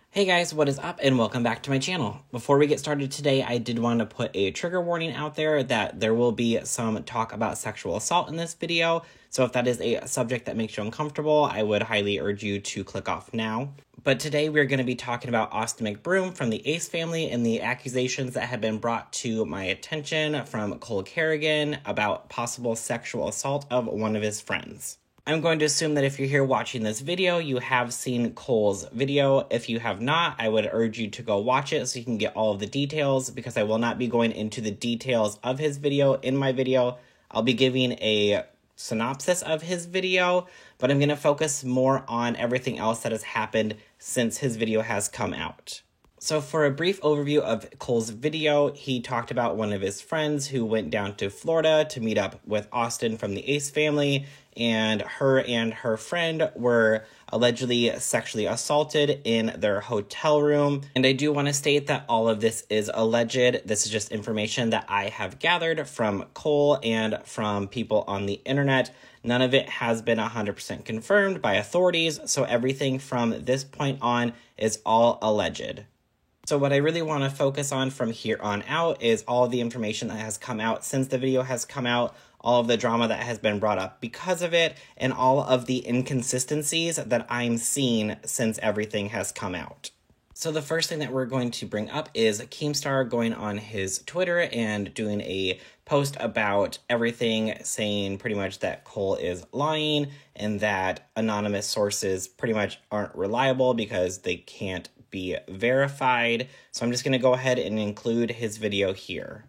Hey guys, what is up and welcome back to my channel. Before we get started today, I did want to put a trigger warning out there that there will be some talk about sexual assault in this video. So if that is a subject that makes you uncomfortable, I would highly urge you to click off now. But today we're going to be talking about Austin McBroom from the Ace family and the accusations that have been brought to my attention from Cole Carrigan about possible sexual assault of one of his friends. I'm going to assume that if you're here watching this video, you have seen Cole's video. If you have not, I would urge you to go watch it so you can get all of the details, because I will not be going into the details of his video in my video. I'll be giving a synopsis of his video, but I'm going to focus more on everything else that has happened since his video has come out. So for a brief overview of Cole's video, he talked about one of his friends who went down to Florida to meet up with Austin from the Ace family, and her friend were allegedly sexually assaulted in their hotel room. And I do want to state that all of this is alleged. This is just information that I have gathered from Cole and from people on the internet. None of it has been 100% confirmed by authorities, so everything from this point on is all alleged. So what I really want to focus on from here on out is all of the information that has come out since the video has come out, all of the drama that has been brought up because of it, and all of the inconsistencies that I'm seeing since everything has come out. So the first thing that we're going to bring up is Keemstar going on his Twitter and doing a post about everything, saying pretty much that Cole is lying and that anonymous sources pretty much aren't reliable because they can't be verified. So I'm just going to go ahead and include his video here.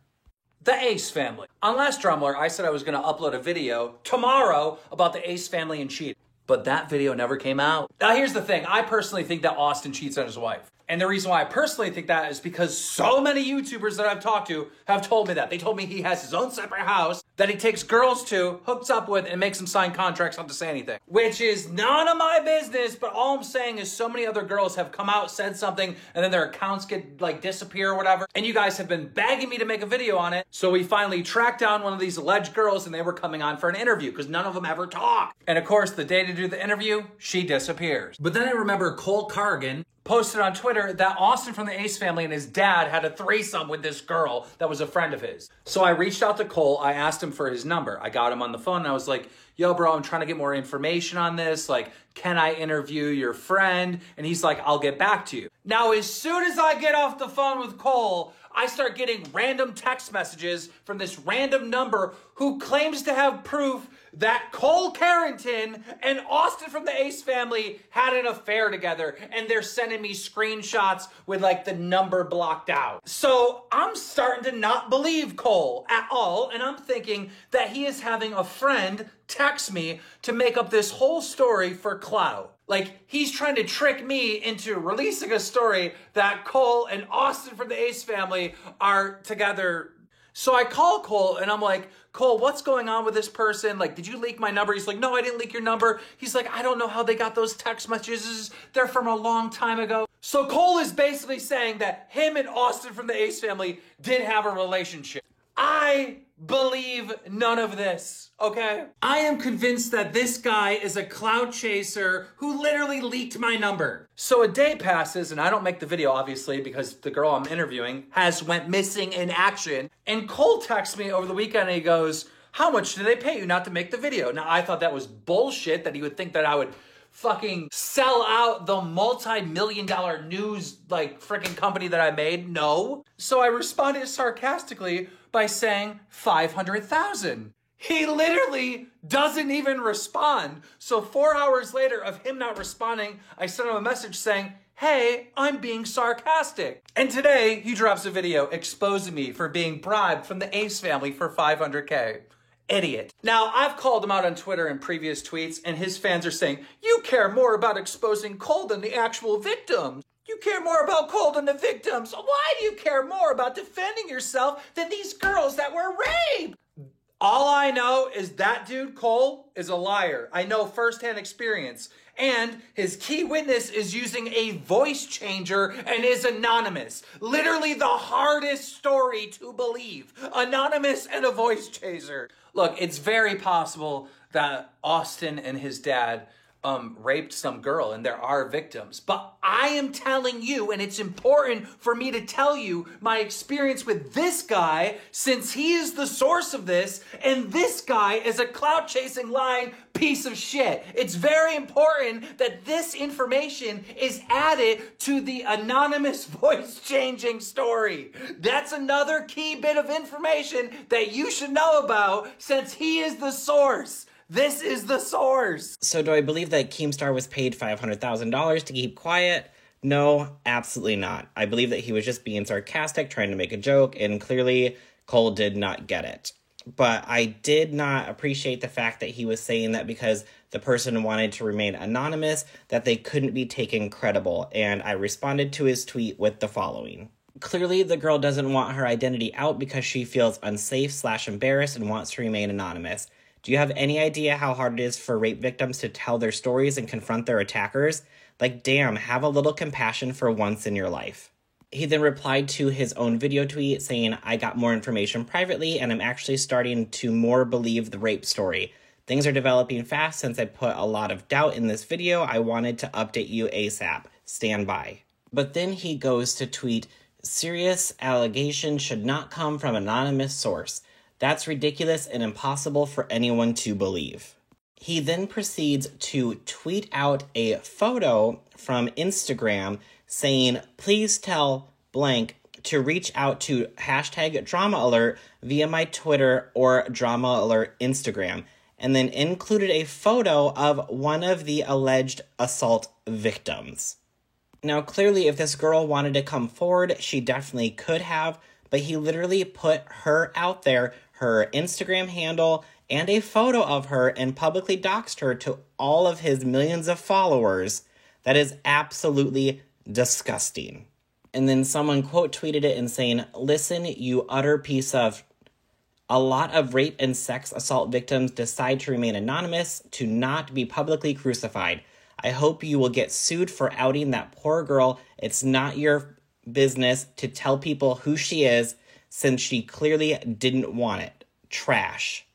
The Ace family. On last Drumler, I said I was going to upload a video tomorrow about the Ace family and cheating, but that video never came out. Now here's the thing. I personally think that Austin cheats on his wife. And the reason why I personally think that is because so many YouTubers that I've talked to have told me that. They told me he has his own separate house that he takes girls to, hooks up with, and makes them sign contracts not to say anything. Which is none of my business, but all I'm saying is so many other girls have come out, said something, and then their accounts get, disappear or whatever. And you guys have been begging me to make a video on it. So we finally tracked down one of these alleged girls, and they were coming on for an interview, because none of them ever talk. And of course, the day to do the interview, she disappears. But then I remember Cole Carrigan posted on Twitter that Austin from the Ace family and his dad had a threesome with this girl that was a friend of his. So I reached out to Cole. I asked him for his number. I got him on the phone and I was like, yo, bro, I'm trying to get more information on this. Can I interview your friend? And he's like, I'll get back to you. Now, as soon as I get off the phone with Cole, I start getting random text messages from this random number who claims to have proof that Cole Carrington and Austin from the Ace family had an affair together, and they're sending me screenshots with the number blocked out. So I'm starting to not believe Cole at all, and I'm thinking that he is having a friend text me to make up this whole story for clout. He's trying to trick me into releasing a story that Cole and Austin from the Ace family are together. So I call Cole and I'm like, Cole, what's going on with this person? Did you leak my number? He's like, no, I didn't leak your number. He's like, I don't know how they got those text messages. They're from a long time ago. So Cole is basically saying that him and Austin from the Ace family did have a relationship. I believe none of this, okay? I am convinced that this guy is a clout chaser who literally leaked my number. So a day passes and I don't make the video, obviously, because the girl I'm interviewing has went missing in action. And Cole texts me over the weekend and he goes, how much do they pay you not to make the video? Now, I thought that was bullshit, that he would think that I would fucking sell out the multi-million-dollar news freaking company that I made. No. So I responded sarcastically by saying 500,000. He literally doesn't even respond. So 4 hours later of him not responding, I sent him a message saying, hey, I'm being sarcastic. And today he drops a video exposing me for being bribed from the Ace family for 500K. Idiot. Now, I've called him out on Twitter in previous tweets, and his fans are saying, you care more about exposing Cole than the actual victims. You care more about Cole than the victims. Why do you care more about defending yourself than these girls that were raped? All I know is that dude, Cole, is a liar. I know firsthand experience. And his key witness is using a voice changer and is anonymous. Literally the hardest story to believe. Anonymous and a voice changer. Look, it's very possible that Austin and his dad raped some girl, and there are victims. But I am telling you, and it's important for me to tell you my experience with this guy, since he is the source of this, and this guy is a clout-chasing, lying piece of shit. It's very important that this information is added to the anonymous voice-changing story. That's another key bit of information that you should know about, since he is the source. This is the source. So do I believe that Keemstar was paid $500,000 to keep quiet? No, absolutely not. I believe that he was just being sarcastic, trying to make a joke, and clearly Cole did not get it. But I did not appreciate the fact that he was saying that because the person wanted to remain anonymous, that they couldn't be taken credible, and I responded to his tweet with the following. Clearly, the girl doesn't want her identity out because she feels unsafe/embarrassed and wants to remain anonymous. Do you have any idea how hard it is for rape victims to tell their stories and confront their attackers? Like, damn, have a little compassion for once in your life. He then replied to his own video tweet saying, I got more information privately and I'm actually starting to more believe the rape story. Things are developing fast since I put a lot of doubt in this video. I wanted to update you ASAP. Stand by. But then he goes to tweet, serious allegations should not come from an anonymous source. That's ridiculous and impossible for anyone to believe. He then proceeds to tweet out a photo from Instagram saying, please tell blank to reach out to hashtag Drama Alert via my Twitter or Drama Alert Instagram, and then included a photo of one of the alleged assault victims. Now, clearly, if this girl wanted to come forward, she definitely could have, but he literally put her out there, her Instagram handle, and a photo of her, and publicly doxed her to all of his millions of followers. That is absolutely disgusting. And then someone quote tweeted it and saying, listen, you utter piece of... A lot of rape and sex assault victims decide to remain anonymous to not be publicly crucified. I hope you will get sued for outing that poor girl. It's not your business to tell people who she is, since she clearly didn't want it. Trash.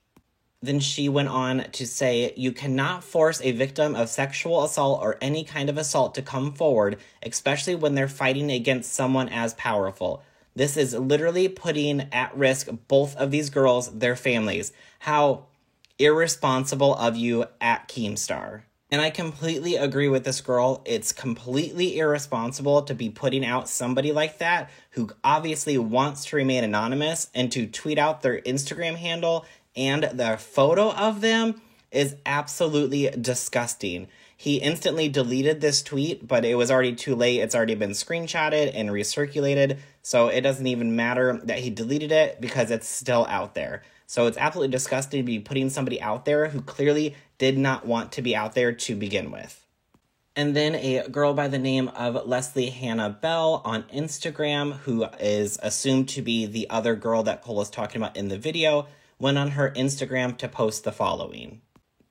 Then she went on to say, you cannot force a victim of sexual assault or any kind of assault to come forward, especially when they're fighting against someone as powerful. This is literally putting at risk both of these girls, their families. How irresponsible of you at Keemstar. And I completely agree with this girl. It's completely irresponsible to be putting out somebody like that who obviously wants to remain anonymous, and to tweet out their Instagram handle and the photo of them is absolutely disgusting. He instantly deleted this tweet, but it was already too late. It's already been screenshotted and recirculated, so it doesn't even matter that he deleted it because it's still out there. So it's absolutely disgusting to be putting somebody out there who clearly did not want to be out there to begin with. And then a girl by the name of Leslie Hannah Bell on Instagram, who is assumed to be the other girl that Cole is talking about in the video, went on her Instagram to post the following.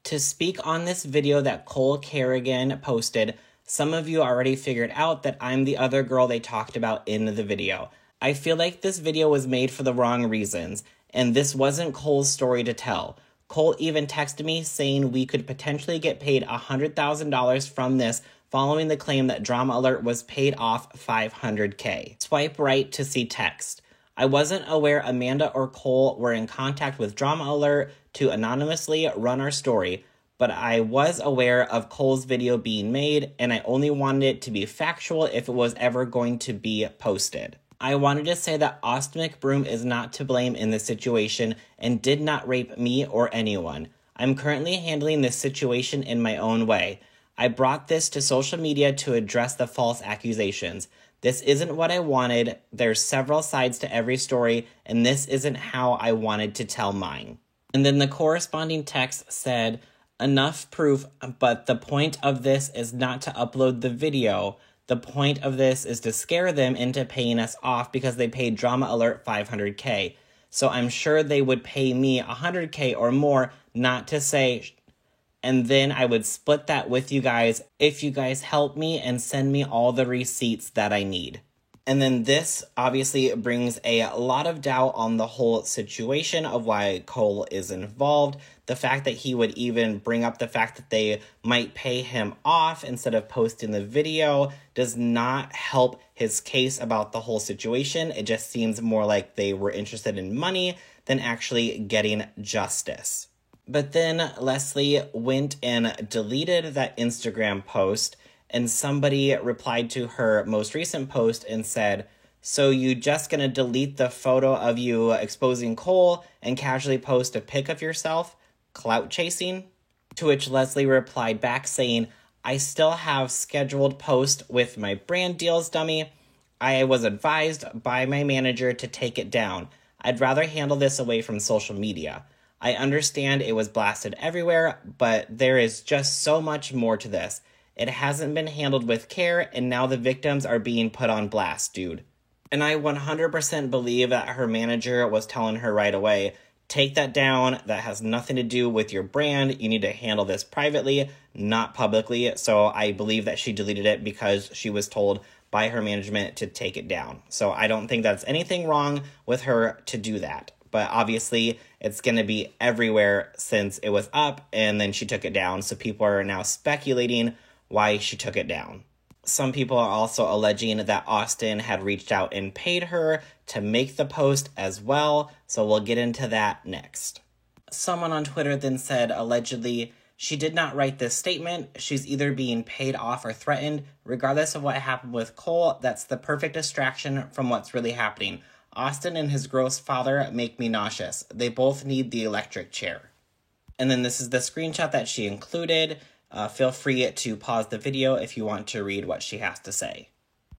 To speak on this video that Cole Kerrigan posted, some of you already figured out that I'm the other girl they talked about in the video. I feel like this video was made for the wrong reasons, and this wasn't Cole's story to tell. Cole even texted me saying we could potentially get paid $100,000 from this, following the claim that Drama Alert was paid off $500K. Swipe right to see text. I wasn't aware Amanda or Cole were in contact with Drama Alert to anonymously run our story, but I was aware of Cole's video being made, and I only wanted it to be factual if it was ever going to be posted. I wanted to say that Austin McBroom is not to blame in this situation and did not rape me or anyone. I'm currently handling this situation in my own way. I brought this to social media to address the false accusations. This isn't what I wanted. There's several sides to every story, and this isn't how I wanted to tell mine. And then the corresponding text said, enough proof, but the point of this is not to upload the video. The point of this is to scare them into paying us off because they paid Drama Alert $500K. So I'm sure they would pay me $100K or more not to say, and then I would split that with you guys if you guys help me and send me all the receipts that I need. And then this obviously brings a lot of doubt on the whole situation of why Cole is involved. The fact that he would even bring up the fact that they might pay him off instead of posting the video does not help his case about the whole situation. It just seems more like they were interested in money than actually getting justice. But then Leslie went and deleted that Instagram post, and somebody replied to her most recent post and said, "So you just gonna delete the photo of you exposing Cole and casually post a pic of yourself? Clout chasing?" To which Leslie replied back saying, "I still have scheduled posts with my brand deals, dummy. I was advised by my manager to take it down. I'd rather handle this away from social media. I understand it was blasted everywhere, but there is just so much more to this. It hasn't been handled with care, and now the victims are being put on blast, dude." And I 100% believe that her manager was telling her right away, take that down. That has nothing to do with your brand. You need to handle this privately, not publicly. So I believe that she deleted it because she was told by her management to take it down. So I don't think that's anything wrong with her to do that. But obviously, it's going to be everywhere since it was up and then she took it down. So people are now speculating why she took it down. Some people are also alleging that Austin had reached out and paid her to make the post as well, so we'll get into that next. Someone on Twitter then said, allegedly, "She did not write this statement. She's either being paid off or threatened. Regardless of what happened with Cole, that's the perfect distraction from what's really happening. Austin and his gross father make me nauseous. They both need the electric chair." And then this is the screenshot that she included. Feel free to pause the video if you want to read what she has to say.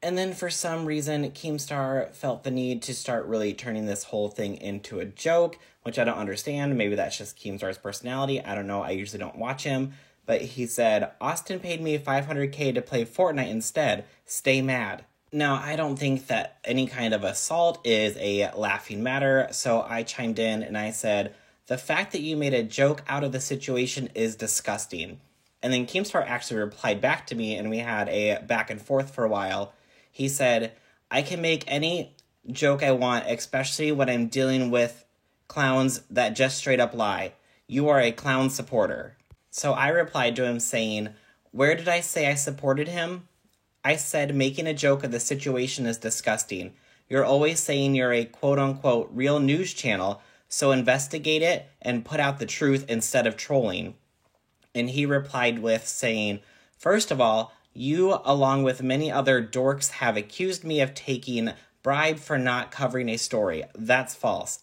And then for some reason, Keemstar felt the need to start really turning this whole thing into a joke, which I don't understand. Maybe that's just Keemstar's personality. I don't know. I usually don't watch him. But he said, "Austin paid me $500K to play Fortnite instead. Stay mad." Now, I don't think that any kind of assault is a laughing matter, so I chimed in and I said, "The fact that you made a joke out of the situation is disgusting." And then Keemstar actually replied back to me, and we had a back and forth for a while. He said, "I can make any joke I want, especially when I'm dealing with clowns that just straight up lie. You are a clown supporter." So I replied to him saying, "Where did I say I supported him? I said making a joke of the situation is disgusting. You're always saying you're a quote-unquote real news channel, so investigate it and put out the truth instead of trolling." And he replied with saying, "First of all, you, along with many other dorks, have accused me of taking bribe for not covering a story. That's false.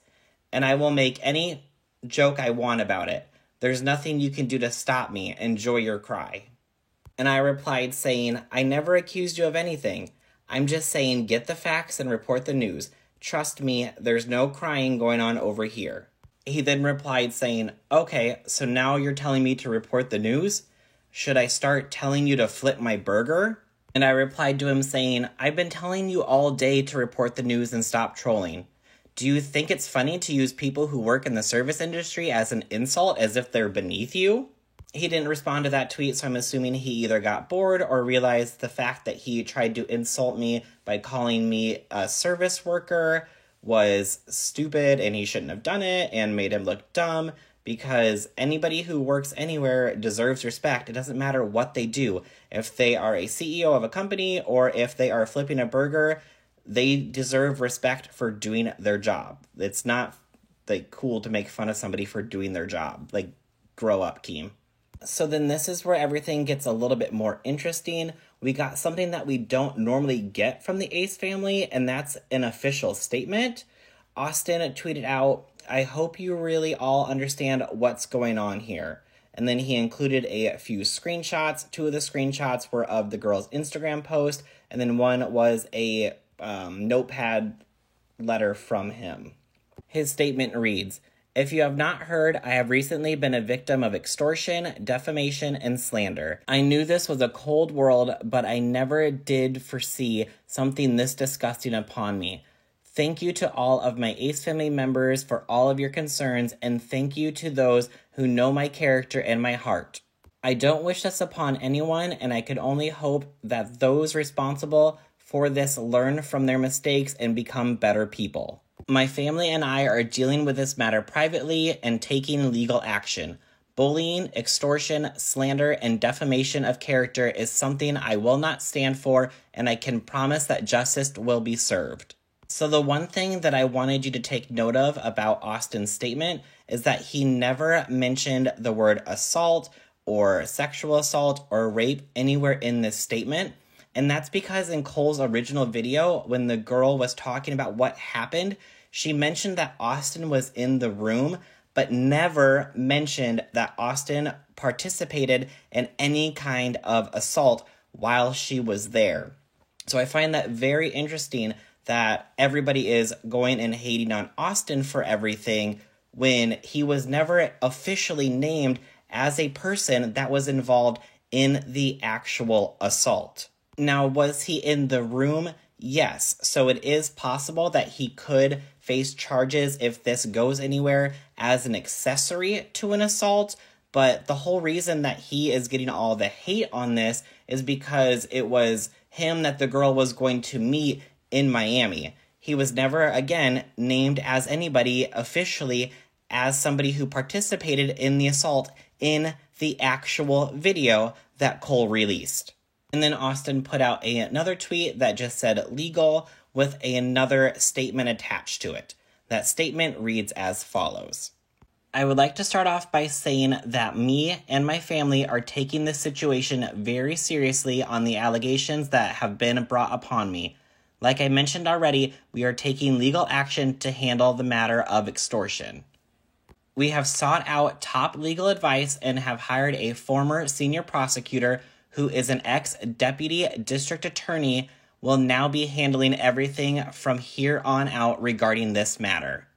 And I will make any joke I want about it. There's nothing you can do to stop me. Enjoy your cry." And I replied saying, "I never accused you of anything. I'm just saying get the facts and report the news. Trust me, there's no crying going on over here." He then replied saying, "Okay, so now you're telling me to report the news? Should I start telling you to flip my burger?" And I replied to him saying, "I've been telling you all day to report the news and stop trolling. Do you think it's funny to use people who work in the service industry as an insult as if they're beneath you?" He didn't respond to that tweet, so I'm assuming he either got bored or realized the fact that he tried to insult me by calling me a service worker was stupid and he shouldn't have done it and made him look dumb, because anybody who works anywhere deserves respect. It doesn't matter what they do. If they are a CEO of a company or if they are flipping a burger, they deserve respect for doing their job. It's not like cool to make fun of somebody for doing their job. Like, grow up, Keem. So then this is where everything gets a little bit more interesting. We got something that we don't normally get from the Ace family, and that's an official statement. Austin tweeted out, "I hope you really all understand what's going on here." And then he included a few screenshots. Two of the screenshots were of the girl's Instagram post, and then one was a notepad letter from him. His statement reads, "If you have not heard, I have recently been a victim of extortion, defamation, and slander. I knew this was a cold world, but I never did foresee something this disgusting upon me. Thank you to all of my Ace family members for all of your concerns, and thank you to those who know my character and my heart. I don't wish this upon anyone, and I could only hope that those responsible for this learn from their mistakes and become better people. My family and I are dealing with this matter privately and taking legal action. Bullying, extortion, slander, and defamation of character is something I will not stand for, and I can promise that justice will be served. So the one thing that I wanted you to take note of about Austin's statement is that he never mentioned the word assault or sexual assault or rape anywhere in this statement. And that's because in Cole's original video, when the girl was talking about what happened, she mentioned that Austin was in the room, but never mentioned that Austin participated in any kind of assault while she was there. So I find that very interesting that everybody is going and hating on Austin for everything when he was never officially named as a person that was involved in the actual assault. Now, was he in the room? Yes. So it is possible that he could face charges if this goes anywhere as an accessory to an assault. But the whole reason that he is getting all the hate on this is because it was him that the girl was going to meet in Miami. He was never, again, named as anybody officially as somebody who participated in the assault in the actual video that Cole released. And then Austin put out another tweet that just said legal with another statement attached to it. That statement reads as follows. I would like to start off by saying that me and my family are taking this situation very seriously on the allegations that have been brought upon me. Like I mentioned already, we are taking legal action to handle the matter of extortion. We have sought out top legal advice and have hired a former senior prosecutor who is an ex-deputy district attorney, will now be handling everything from here on out regarding this matter.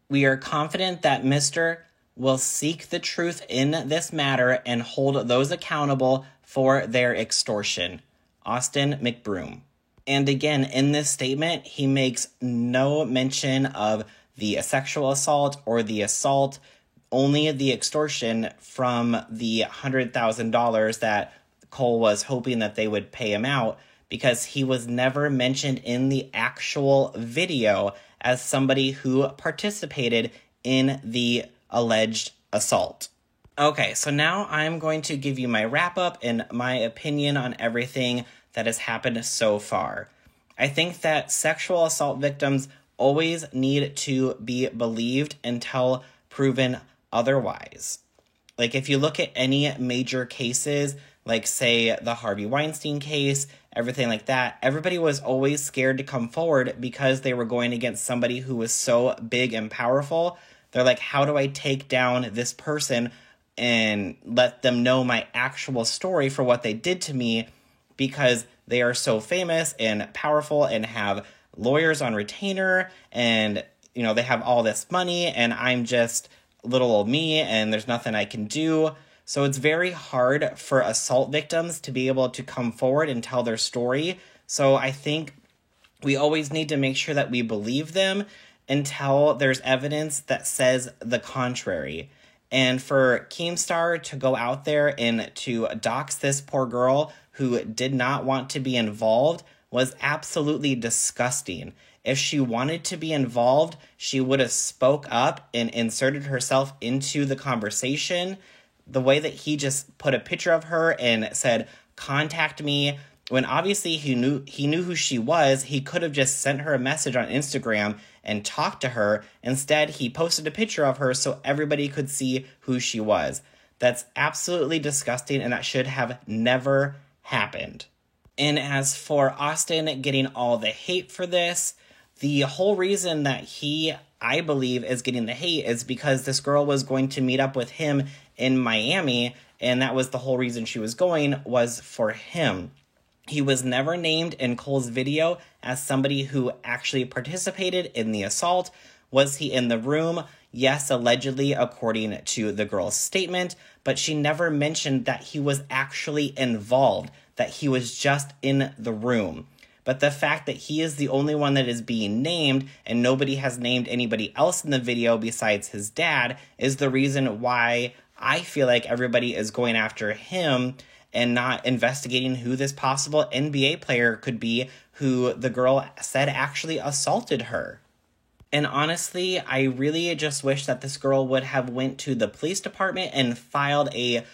We are confident that Mr. will seek the truth in this matter and hold those accountable for their extortion. Austin McBroom. And again, in this statement, he makes no mention of the sexual assault or the assault, only the extortion from the $100,000 that Cole was hoping that they would pay him out, because he was never mentioned in the actual video as somebody who participated in the alleged assault. Okay, so now I'm going to give you my wrap-up and my opinion on everything that has happened so far. I think that sexual assault victims always need to be believed until proven otherwise. Like, if you look at any major cases, like, say, the Harvey Weinstein case, everything like that, everybody was always scared to come forward because they were going against somebody who was so big and powerful. They're like, how do I take down this person and let them know my actual story for what they did to me, because they are so famous and powerful and have lawyers on retainer and, you know, they have all this money and I'm just little old me and there's nothing I can do. So it's very hard for assault victims to be able to come forward and tell their story. So I think we always need to make sure that we believe them until there's evidence that says the contrary. And for Keemstar to go out there and to dox this poor girl who did not want to be involved was absolutely disgusting. If she wanted to be involved, she would have spoke up and inserted herself into the conversation. The way that he just put a picture of her and said, contact me, when obviously he knew who she was, he could have just sent her a message on Instagram and talked to her. Instead, he posted a picture of her so everybody could see who she was. That's absolutely disgusting, and that should have never happened. And as for Austin getting all the hate for this, the whole reason that he, I believe, is getting the hate is because this girl was going to meet up with him in Miami, and that was the whole reason she was going, was for him. He was never named in Cole's video as somebody who actually participated in the assault. Was he in the room? Yes, allegedly, according to the girl's statement, but she never mentioned that he was actually involved, that he was just in the room. But the fact that he is the only one that is being named and nobody has named anybody else in the video besides his dad is the reason why I feel like everybody is going after him. and not investigating who this possible NBA player could be who the girl said actually assaulted her. And honestly, I really just wish that this girl would have went to the police department and filed a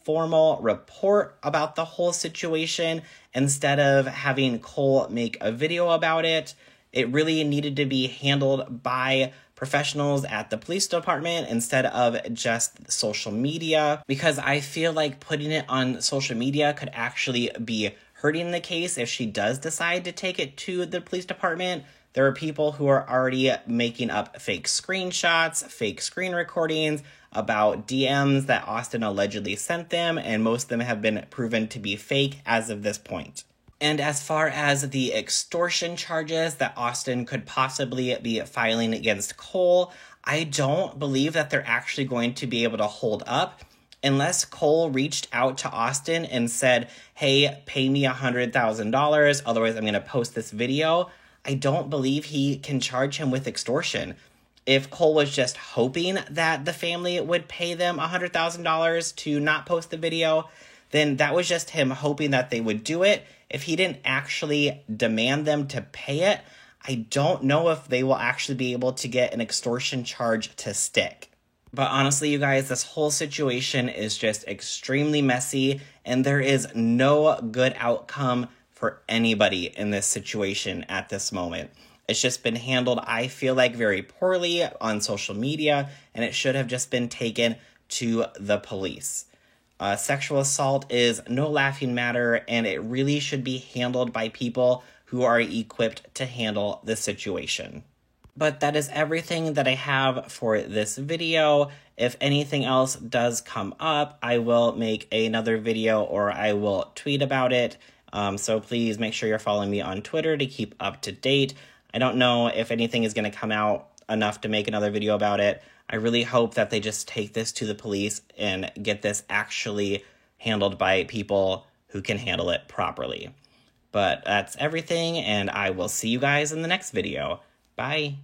formal report about the whole situation instead of having Cole make a video about it. It really needed to be handled by professionals at the police department instead of just social media, because I feel like putting it on social media could actually be hurting the case if she does decide to take it to the police department. There are people who are already making up fake screenshots, fake screen recordings about DMs that Austin allegedly sent them, and most of them have been proven to be fake as of this point. And as far as the extortion charges that Austin could possibly be filing against Cole, I don't believe that they're actually going to be able to hold up unless Cole reached out to Austin and said, hey, pay me $100,000, otherwise I'm going to post this video. I don't believe he can charge him with extortion. If Cole was just hoping that the family would pay them $100,000 to not post the video, then that was just him hoping that they would do it. If he didn't actually demand them to pay it, I don't know if they will actually be able to get an extortion charge to stick. But honestly, you guys, this whole situation is just extremely messy, and there is no good outcome for anybody in this situation at this moment. It's just been handled, I feel like, very poorly on social media, and it should have just been taken to the police. Sexual assault is no laughing matter, and it really should be handled by people who are equipped to handle the situation. But that is everything that I have for this video. If anything else does come up, I will make another video or I will tweet about it. So please make sure you're following me on Twitter to keep up to date. I don't know if anything is going to come out enough to make another video about it. I really hope that they just take this to the police and get this actually handled by people who can handle it properly. But that's everything, and I will see you guys in the next video. Bye.